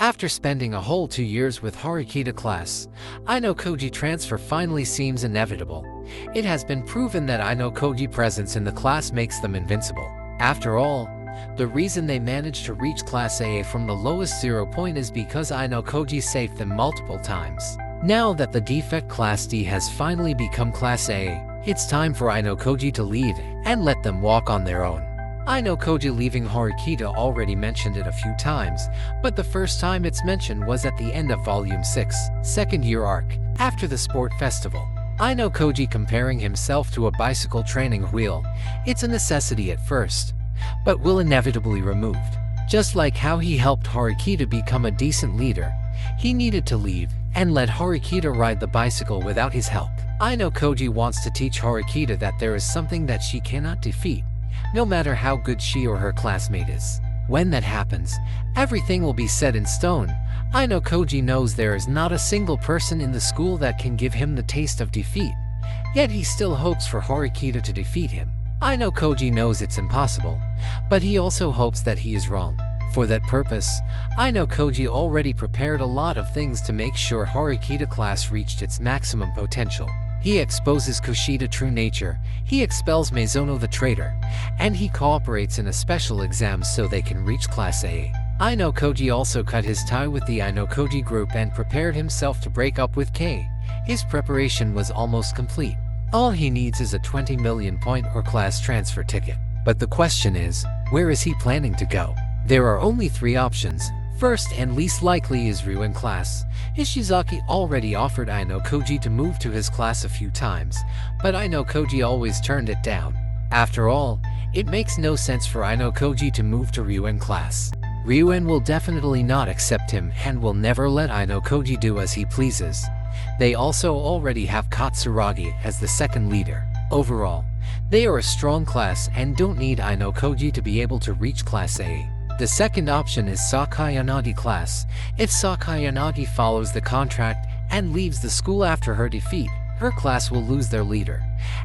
After spending a whole 2 years with Horikita class, Ayanokoji transfer finally seems inevitable. It has been proven that Ayanokoji presence in the class makes them invincible. After all, the reason they managed to reach Class AA from the lowest 0 point is because Ayanokoji saved them multiple times. Now that the defect Class D has finally become Class A, it's time for Ayanokoji to leave and let them walk on their own. Ayanokoji leaving Horikita already mentioned it a few times, but the first time it's mentioned was at the end of Volume 6, second year arc, after the sport festival. Ayanokoji comparing himself to a bicycle training wheel. It's a necessity at first, but will inevitably removed. Just like how he helped Horikita become a decent leader, he needed to leave and let Horikita ride the bicycle without his help. Ayanokoji wants to teach Horikita that there is something that she cannot defeat, no matter how good she or her classmate is. When that happens, everything will be set in stone. Ayanokoji knows there is not a single person in the school that can give him the taste of defeat, yet he still hopes for Horikita to defeat him. Ayanokoji knows it's impossible, but he also hopes that he is wrong. For that purpose, Ayanokoji already prepared a lot of things to make sure Horikita class reached its maximum potential. He exposes Kushida true nature, he expels Meizono the traitor, and he cooperates in a special exam so they can reach Class A. Ayanokoji also cut his tie with the Ayanokoji group and prepared himself to break up with K. His preparation was almost complete. All he needs is a 20 million point or class transfer ticket. But the question is, where is he planning to go? There are only 3 options. First and least likely is Ryuin class. Ishizaki already offered Ayanokoji to move to his class a few times, but Ayanokoji always turned it down. After all, it makes no sense for Ayanokoji to move to Ryuin class. Ryuin will definitely not accept him and will never let Ayanokoji do as he pleases. They also already have Katsuragi as the second leader. Overall, they are a strong class and don't need Ayanokoji to be able to reach Class A. The second option is Sakai Yanagi class. If Sakai Yanagi follows the contract and leaves the school after her defeat, her class will lose their leader,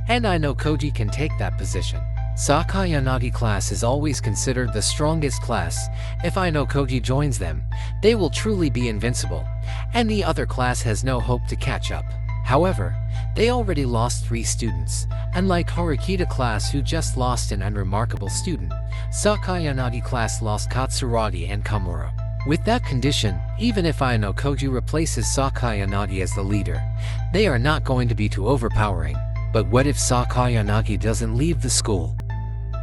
and Ayanokoji can take that position. Sakai Yanagi class is always considered the strongest class. If Ayanokoji joins them, they will truly be invincible, and the other class has no hope to catch up. However, they already lost 3 students. Unlike Horikita class who just lost an unremarkable student, Sakai Yanagi class lost Katsuragi and Kamura. With that condition, even if Ayanokoji replaces Sakai Yanagi as the leader, they are not going to be too overpowering. But what if Sakai Yanagi doesn't leave the school?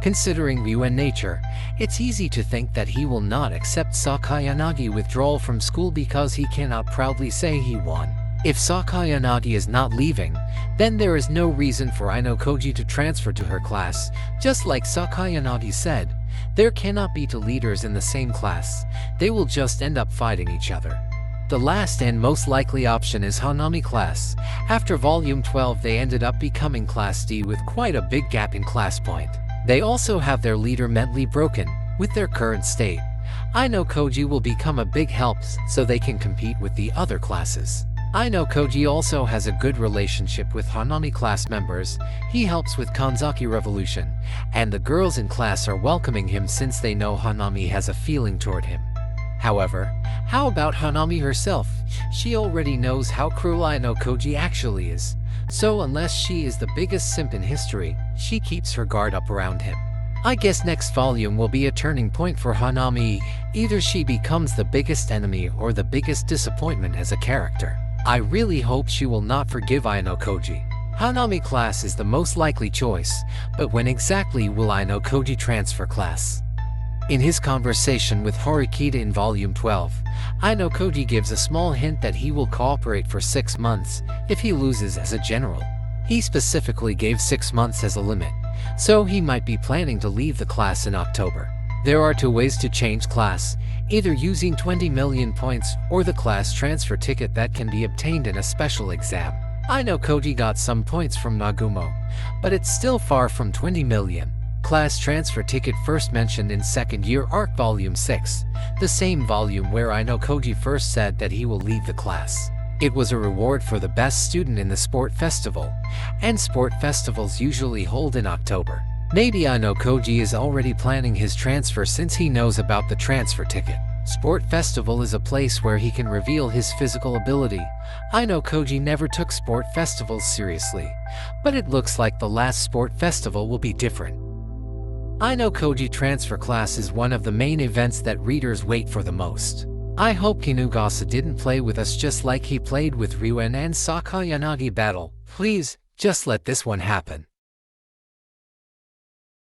Considering Ryuin nature, it's easy to think that he will not accept Sakai Yanagi withdrawal from school because he cannot proudly say he won. If Sakai Yanagi is not leaving, then there is no reason for Ayanokoji to transfer to her class. Just like Sakai Yanagi said, there cannot be 2 leaders in the same class. They will just end up fighting each other. The last and most likely option is Hanami class. After Volume 12 they ended up becoming Class D with quite a big gap in class point. They also have their leader mentally broken. With their current state, Ayanokoji will become a big help so they can compete with the other classes. Ayanokoji also has a good relationship with Hanami class members. He helps with Kanzaki Revolution, and the girls in class are welcoming him since they know Hanami has a feeling toward him. However, how about Hanami herself? She already knows how cruel Ayanokoji actually is. So unless she is the biggest simp in history, she keeps her guard up around him. I guess next volume will be a turning point for Hanami. Either she becomes the biggest enemy or the biggest disappointment as a character. I really hope she will not forgive Ayanokoji. Hanami class is the most likely choice, but when exactly will Ayanokoji transfer class? In his conversation with Horikita in Volume 12, Ayanokoji gives a small hint that he will cooperate for 6 months if he loses as a general. He specifically gave 6 months as a limit, so he might be planning to leave the class in October. There are 2 ways to change class, either using 20 million points or the class transfer ticket that can be obtained in a special exam. Ayanokoji got some points from Nagumo, but it's still far from 20 million. Class transfer ticket first mentioned in second year arc Volume 6, the same volume where Ayanokoji first said that he will leave the class. It was a reward for the best student in the sport festival, and sport festivals usually hold in October. Maybe Ayanokoji is already planning his transfer since he knows about the transfer ticket. Sport Festival is a place where he can reveal his physical ability. Ayanokoji never took sport festivals seriously, but it looks like the last sport festival will be different. Ayanokoji transfer class is one of the main events that readers wait for the most. I hope Kinugasa didn't play with us just like he played with Ryuen and Sakayanagi battle. Please, just let this one happen.